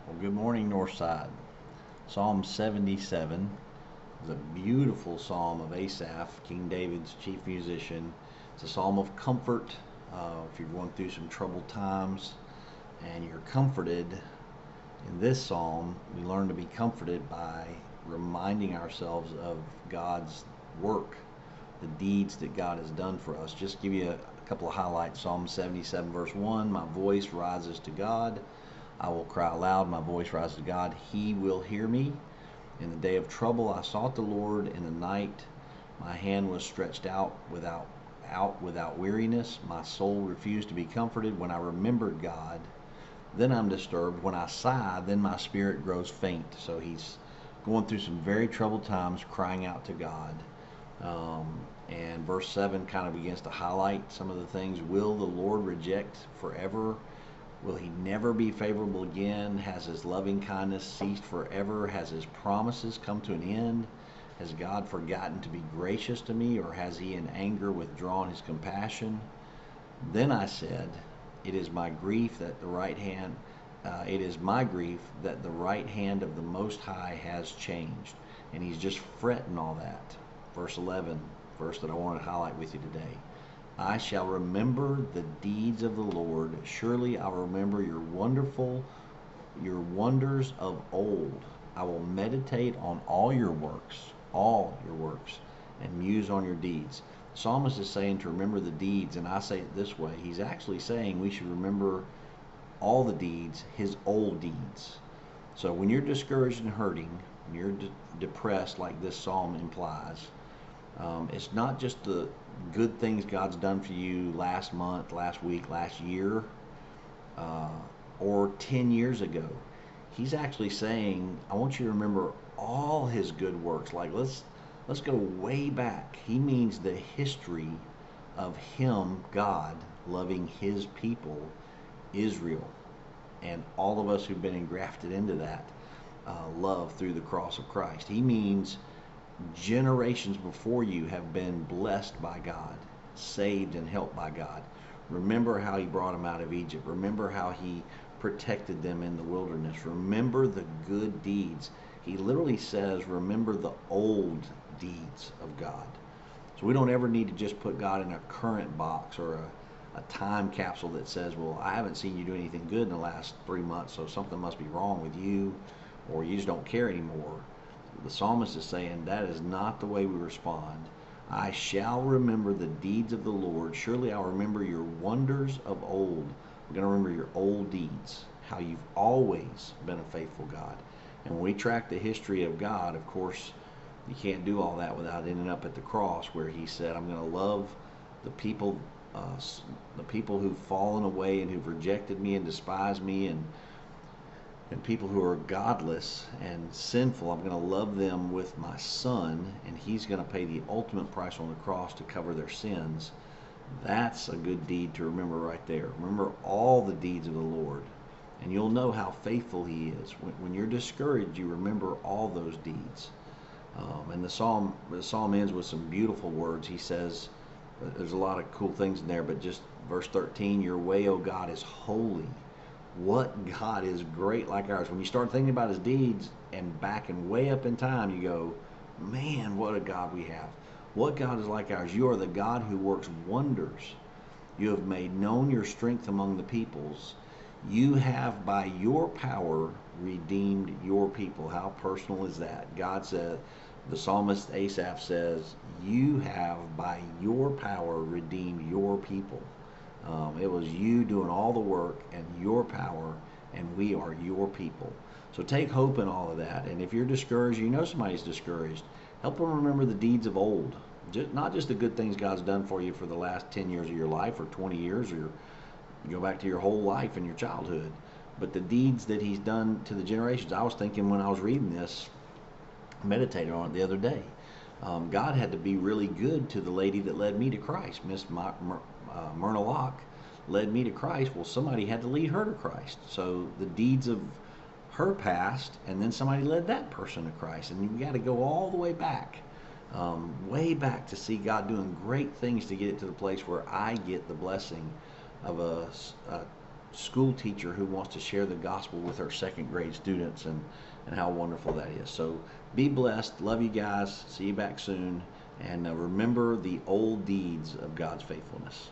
Well, good morning, Northside. Psalm 77 is a beautiful psalm of Asaph, King David's chief musician. It's a psalm of comfort. If you're going through some troubled times and you're comforted, in this psalm, we learn to be comforted by reminding ourselves of God's work, the deeds that God has done for us. Just give you a couple of highlights. Psalm 77, verse 1, my voice rises to God. I will cry aloud, my voice rises to God. He will hear me. In the day of trouble, I sought the Lord. In the night, my hand was stretched out without weariness. My soul refused to be comforted. When I remembered God, then I'm disturbed. When I sigh, then my spirit grows faint. So he's going through some very troubled times, crying out to God. And verse 7 kind of begins to highlight some of the things. Will the Lord reject forever? Will he never be favorable again? Has his loving kindness ceased forever? Has his promises come to an end? Has God forgotten to be gracious to me, or has he in anger withdrawn his compassion? Then I said, It is my grief that the right hand it is my grief that the right hand of the Most High has changed. And he's just fretting all that. Verse 11, verse that I want to highlight with you today. I shall remember the deeds of the Lord. Surely I'll remember your wonders of old. I will meditate on all your works, and muse on your deeds. The psalmist is saying to remember the deeds, and I say it this way. He's actually saying we should remember all the deeds, his old deeds. So when you're discouraged and hurting, when you're depressed, like this psalm implies, it's not just the good things God's done for you last month, last week, last year, uh, or 10 years ago. He's actually saying, I want you to remember all his good works. Like let's go way back. He means the history of him, God, loving his people, Israel, and all of us who've been engrafted into that love through the cross of Christ. He means generations before you have been blessed by God, saved and helped by God. Remember how he brought them out of Egypt. Remember how he protected them in the wilderness. Remember the good deeds. He literally says, remember the old deeds of God. So we don't ever need to just put God in a current box or a time capsule that says, well, I haven't seen you do anything good in the last 3 months, so something must be wrong with you, or you just don't care anymore. The psalmist is saying that is not the way we respond. I shall remember the deeds of the Lord. Surely I'll remember your wonders of old. We're going to remember your old deeds, how you've always been a faithful God. And when we track the history of God, of course, you can't do all that without ending up at the cross where he said, I'm going to love the people, the people who've fallen away and who've rejected me and despised me, and people who are godless and sinful. I'm going to love them with my son, and he's going to pay the ultimate price on the cross to cover their sins. That's a good deed to remember right there. Remember all the deeds of the Lord, and you'll know how faithful he is. When you're discouraged, you remember all those deeds. And the psalm ends with some beautiful words. He says, there's a lot of cool things in there, but just verse 13, your way, O God, is holy. What God is great like ours? When you start thinking about his deeds and backing way up in time, you go, man, what a God we have. What God is like ours? You are the God who works wonders. You have made known your strength among the peoples. You have by your power redeemed your people. How personal is that? God said, the psalmist Asaph says, you have by your power redeemed your people. It was you doing all the work and your power, and we are your people. So take hope in all of that. And if you're discouraged, you know somebody's discouraged, help them remember the deeds of old. Not just the good things God's done for you for the last 10 years of your life or 20 years, or you go back to your whole life and your childhood, but the deeds that he's done to the generations. I was thinking when I was reading this, meditated on it the other day. God had to be really good to the lady that led me to Christ. Myrna Locke led me to Christ. Well, somebody had to lead her to Christ. So the deeds of her past, and then somebody led that person to Christ. And you got to go all the way back to see God doing great things to get it to the place where I get the blessing of a school teacher who wants to share the gospel with her second grade students, and how wonderful that is. So be blessed. Love you guys. See you back soon. And remember the old deeds of God's faithfulness.